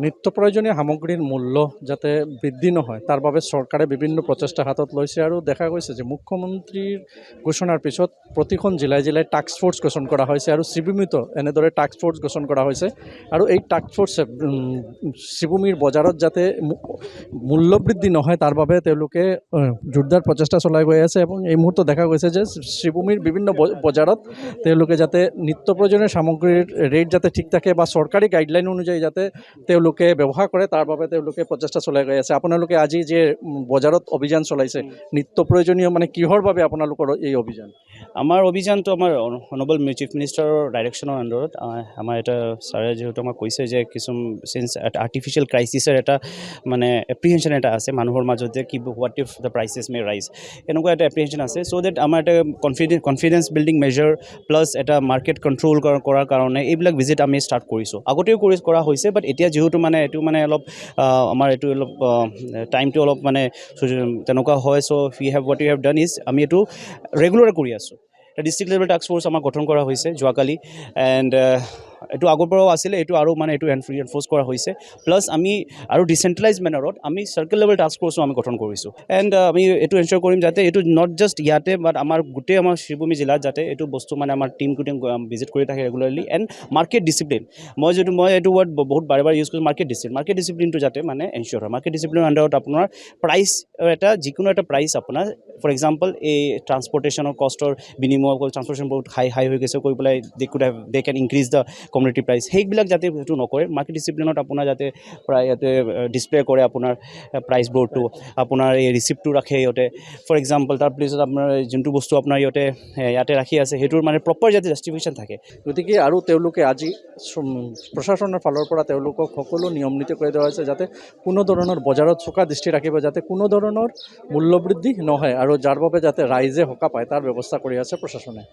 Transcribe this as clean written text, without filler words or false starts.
নিত্য প্ৰয়োজনীয় সামগ্ৰীৰ মূল্য যাতে বৃদ্ধি নহয় তাৰ বাবে চৰকাৰে বিভিন্ন প্ৰচেষ্টা হাতত লৈছে আৰু দেখা গৈছে যে মুখ্যমন্ত্ৰীৰ ঘোষণাৰ পিছত প্ৰতিখন জিলাই জিলাই টাস্ক ফ'ৰ্চ গঠন কৰা হৈছে আৰু শ্ৰীভূমিতো এনেদৰে টাস্ক ফ'ৰ্চ গঠন কৰা হৈছে আৰু এই টাস্ক ফ'ৰ্চে শ্ৰীভূমিৰ বজাৰত যাতে মূল্য বৃদ্ধি নহয় তাৰ বাবে তেওঁলোকে জোৰদাৰ প্ৰচেষ্টা চলাই গৈ আছে এবং এই মুহূৰ্তত দেখা গৈছে যে শ্ৰীভূমিৰ বিভিন্ন বজাৰত তেওঁলোকে যাতে নিত্য প্ৰয়োজনীয় সামগ্ৰীৰ ৰেট যাতে ঠিক থাকে বা চৰকাৰী গাইডলাইন অনুযায়ী যাতে তেওঁলোকে ব্যৱহাৰ কৰে তাৰ বাবে তেওঁলোকে প্ৰচেষ্টা চলাই গৈ আছে। আপোনালোকে আজি যে বজাৰত অভিযান চলাইছে নিত্য প্ৰয়োজনীয় মানে কিহৰ বাবে আপোনালোকৰ এই অভিযান? আমাৰ অভিযানটো আমাৰ অনাৰেবল চিফ মিনিষ্টাৰৰ ডাইৰেকশ্যনৰ আণ্ডাৰত আমাৰ এটা ছাৰে যিহেতু আমাক কৈছে যে চিন্স আৰ্টিফিচিয়েল ক্ৰাইচিছৰ এটা মানে এপ্ৰিহেনশ্যন এটা আছে মানুহৰ মাজতে কি হোৱাট ইফ দ্য প্ৰাইচেছ মে ৰাইজ এনেকুৱা এটা এপ্ৰিহেনশ্যন আছে চ' ডেট আমাৰ এটা কনফিডেন্স বিল্ডিং মেজাৰ প্লাছ এটা মাৰ্কেট কণ্ট্ৰল কৰাৰ কাৰণে এইবিলাক ভিজিট আমি ষ্টাৰ্ট কৰিছোঁ। আগতেও কৰা হৈছে বাট এতিয়া যিহেতু মানে এইটো মানে অলপ আমাৰ এইটো অলপ টাইমটো অলপ মানে তেনেকুৱা হয় so' what you have done is আমি এইটো ৰেগুলাৰ কৰি আছোঁ। ডিষ্ট্ৰিক্ট লেভেল টাস্ক ফ'ৰ্চ আমাক গঠন কৰা হৈছে যোৱাকালি এণ্ড এইটো আগৰ পৰাও আছিলে এইটো আৰু মানে এইটো এনফ'ৰ্চ কৰা হৈছে প্লাছ আমি আৰু ডিচেণ্ট্ৰেলাইজ মেনাৰত আমি চাৰ্কেল লেভেল টাস্ক ফ'ৰ্চো আমি গঠন কৰিছোঁ এণ্ড আমি এইটো এনশ্যোৰ কৰিম যাতে এইটো নট জাষ্ট ইয়াতে বাট আমাৰ গোটেই আমাৰ শ্ৰীভূমি জিলাত যাতে এইটো বস্তু মানে আমাৰ টিম ভিজিট কৰি থাকে ৰেগুলাৰলি এণ্ড মাৰ্কেট ডিচিপ্লিন মই এইটো ৱৰ্ড বহুত বাৰে বাৰে ইউজ কৰিছোঁ মাৰ্কেট ডিচিপ্লিনটো যাতে মানে এনশ্যোৰ হয়। মাৰ্কেট ডিচিপ্লিনৰ আণ্ডাৰত আপোনাৰ প্ৰাইচ এটা যিকোনো এটা প্ৰাইচ আপোনাৰ ফৰ এক্সাম্পল এই ট্ৰান্সপৰ্টেশ্যনৰ কষ্টৰ বিনিময় ট্ৰান্সপৰ্টেশ্যন বহুত হাই হৈ গৈছে কৈ পেলাই দে কেন ইনক্ৰিজ দ্য কমোডিটি প্ৰাইচ সেইবিলাক যাতে সেইটো নকৰে। মাৰ্কেট ডিচিপ্লিনত আপোনাৰ যাতে প্ৰায় ইয়াতে ডিছপ্লে কৰে আপোনাৰ প্ৰাইচ বৰ্ডটো আপোনাৰ এই ৰিচিপ্টটো ৰাখে সিহঁতে ফৰ এক্সাম্পল তাৰ পিছত আপোনাৰ যোনটো বস্তু আপোনাৰ ইয়াতে ৰাখি আছে সেইটোৰ মানে প্ৰপাৰ যাতে জাষ্টিফিকেশ্যন থাকে। গতিকে আৰু তেওঁলোকে আজি প্ৰশাসনৰ ফালৰ পৰা তেওঁলোকক সকলো নিয়ম নীতি কৰি দিয়া হৈছে যাতে কোনো ধৰণৰ বজাৰত চোকা দৃষ্টি ৰাখিব যাতে কোনো ধৰণৰ মূল্য বৃদ্ধি নহয় আৰু যাৰ বাবে যাতে ৰাইজে সকাহ পায় তাৰ ব্যৱস্থা কৰি আছে প্ৰশাসনে।